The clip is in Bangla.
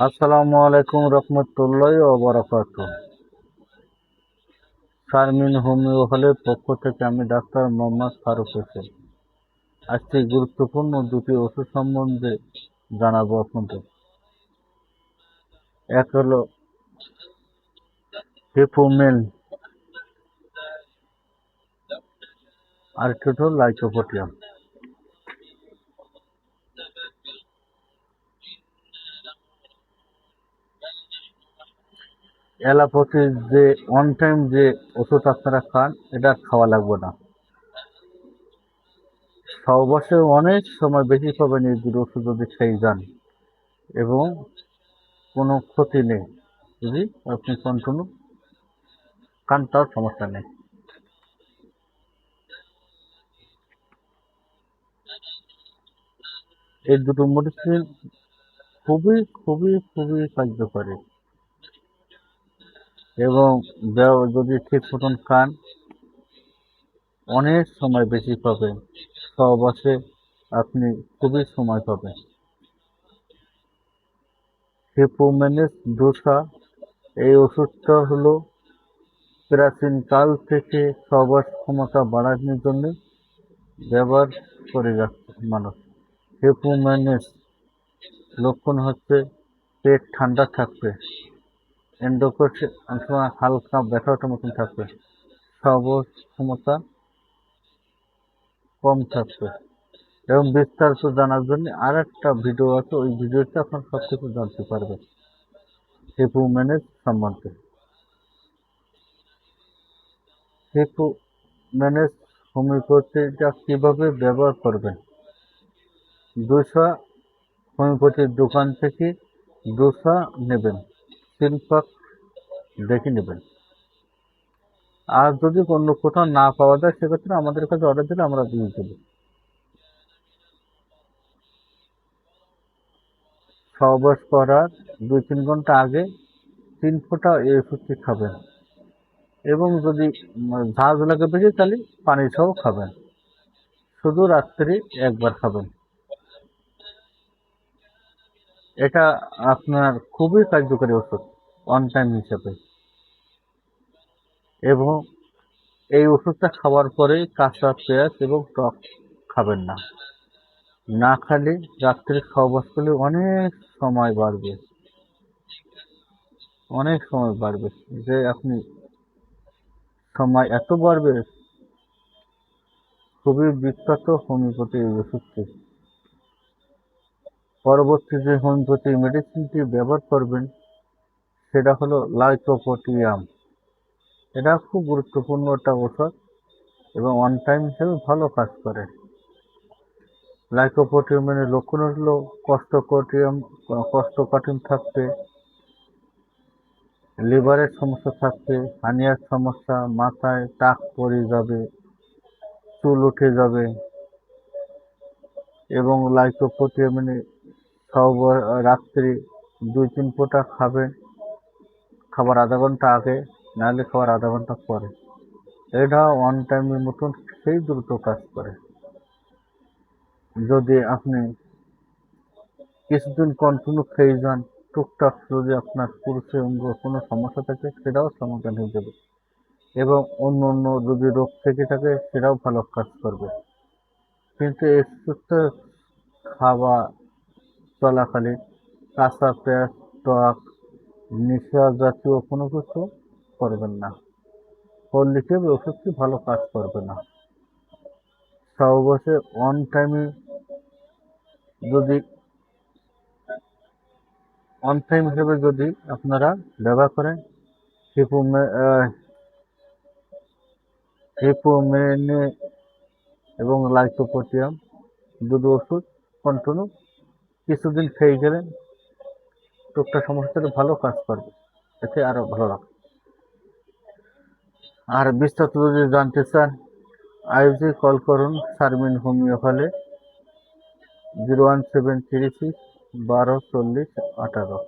আসসালামু আলাইকুম রহমতুল্লাহি ওয়া বারাকাতুহু। শারমিন হোমিও হলের পক্ষ থেকে আমি ডাক্তার মোহাম্মদ ফারুক হোসেন। আজকে গুরুত্বপূর্ণ দুটি ওষুধ সম্বন্ধে জানাবো আপনাদের। এক হলো হেপোমেন, আর একটি হলো লাইকোপোডিয়াম। অ্যালোপ্যাথির যে অন টাইম যে ওষুধ আপনারা খান, এটা খাওয়া লাগবে না। সহবাসে অনেক সময় বেশি পাবেন এই দুটো ওষুধ যদি খেয়ে যান, এবং কোনো ক্ষতি নেই যদি আপনি কন্টিনিউ খান, তার সমস্যা নেই। এই দুটো মেডিসিন খুবই খুবই খুবই কার্যকরী, এবং যদি ঠিক মতন খান অনেক সময় বেশি পাবেন। সহবাসে আপনি খুবই সময় পাবেন। হিপোমেনেস দোসা, এই ওষুধটা হলো প্রাচীন কাল থেকে সহবাস ক্ষমতা বাড়ানোর জন্য ব্যবহার করে যাচ্ছে মানুষ। হিপোমেনেস লক্ষণ হচ্ছে পেট ঠান্ডা থাকবে, এন্ডোক্রাইন হালকা ব্যথার মতন থাকবে, সহবাস ক্ষমতা কম থাকবে। এবং বিস্তারিত জানার জন্য আর একটা ভিডিও আছে, ওই ভিডিওতে আপনার সব কিছু জানতে পারবেন হিপোমেনেস সম্বন্ধে। হিপোমেনেস হোমিওপ্যাথিটা কীভাবে ব্যবহার করবেন? দোসা হোমিওপ্যাথির দোকান থেকে দোসা নেবেন, সিলপাক দেখে নেবেন। আর যদি অন্য কোথাও না পাওয়া যায়, সেক্ষেত্রে আমাদের কাছে অর্ডার দিলে আমরা দিয়ে দেবো। সহবাস করার 2-3 ঘন্টা আগে 3 ফোঁটা এই ওষুধটি খাবেন, এবং যদি ঝাঁজ লাগে বেশি তাহলে পানি সহ খাবেন। শুধু রাত্রি একবার খাবেন। এটা আপনার খুবই কার্যকরী ওষুধ অন টাইম হিসাবে। এবং এই ওষুধটা খাওয়ার পরে কাঁচা পেঁয়াজ এবং টক খাবেন না। না খেলে রাত্রে সহবাস করলে অনেক সময় বাড়বে, অনেক সময় বাড়বে, যে আপনি সময় এত বাড়বে। খুবই বিখ্যাত হোমিওপ্যাথি এই ওষুধটি। পরবর্তী যে হোমিওপ্যাথি মেডিসিনটি ব্যবহার করবেন সেটা হলো লাইকোপোডিয়াম। এটা খুব গুরুত্বপূর্ণ একটা ওষুধ, এবং অন টাইম হিসেবে ভালো কাজ করে। লাইকোপোডিয়ামের লক্ষণ হলো কোষ্ঠকাঠিন্য থাকবে, লিভারের সমস্যা থাকবে, হার্নিয়ার সমস্যা, মাথায় টাক পড়ে যাবে, চুল উঠে যাবে। এবং লাইকোপোডিয়াম রাত্রি 2-3 ফোঁটা খাবেন, খাবার আধা ঘন্টা আগে, নাহলে খাবার আধা ঘন্টা পরে। এটা ওয়ান টাইমের মতন সেই দ্রুত কাজ করে। যদি আপনি কিছুদিন কন্টিনিউ খেয়ে যান, টুকটাক যদি আপনার পুরুষের অঙ্গ কোনো সমস্যা থাকে সেটাও সমাধান হয়ে যাবে, এবং অন্য অন্য যদি রোগ থেকে থাকে সেটাও ভালো কাজ করবে। কিন্তু এই ওষুধটা খাওয়া চলাকালীন কাঁচা পেঁয়াজ, টক, নেশা জাতীয় কোনো কিছু করবেন না, করলে কি ওষুধটি ভালো কাজ করবে না। সহবাসে অন টাইমে যদি অন টাইম হিসেবে যদি আপনারা ব্যবহার করেন হিপোমেনে এবং লাইকোপোডিয়াম দুটো ওষুধ কন্টিনিউ কিছুদিন খেয়ে গেলেন, টুকটাক সমস্যাটা ভালো কাজ করবে, এতে আরো ভালো লাগবে। আর বিস্তারিত যদি জানতে চান আইজি কল করুন শারমিন হোমিও হলে 01736 12 40 18।